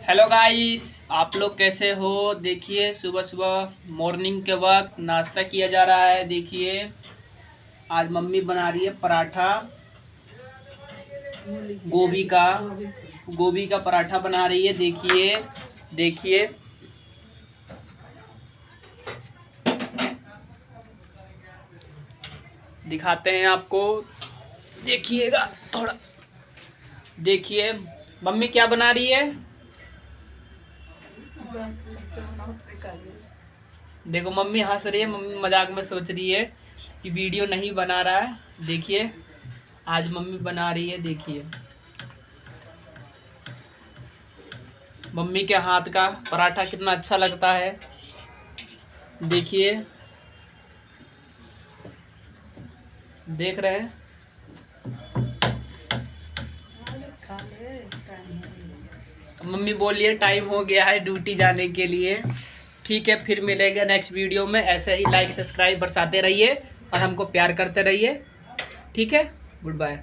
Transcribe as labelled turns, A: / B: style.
A: Hello guys, आप लोग कैसे हो। देखिए सुबह सुबह मॉर्निंग के वक्त नाश्ता किया जा रहा है। देखिए आज मम्मी बना रही है पराठा, गोभी का पराठा बना रही है। देखिए देखिए दिखाते हैं आपको, देखिएगा थोड़ा। देखिए मम्मी क्या बना रही है। देखो मम्मी हंस रही है, मम्मी मजाक में सोच रही है कि वीडियो नहीं बना रहा है। देखिए आज मम्मी बना रही है। देखिए मम्मी के हाथ का पराठा कितना अच्छा लगता है। देखिए देख रहे हैं। मम्मी बोलिए टाइम हो गया है ड्यूटी जाने के लिए। ठीक है, फिर मिलेगा नेक्स्ट वीडियो में। ऐसे ही लाइक सब्सक्राइब बरसाते रहिए और हमको प्यार करते रहिए। ठीक है, गुड बाय।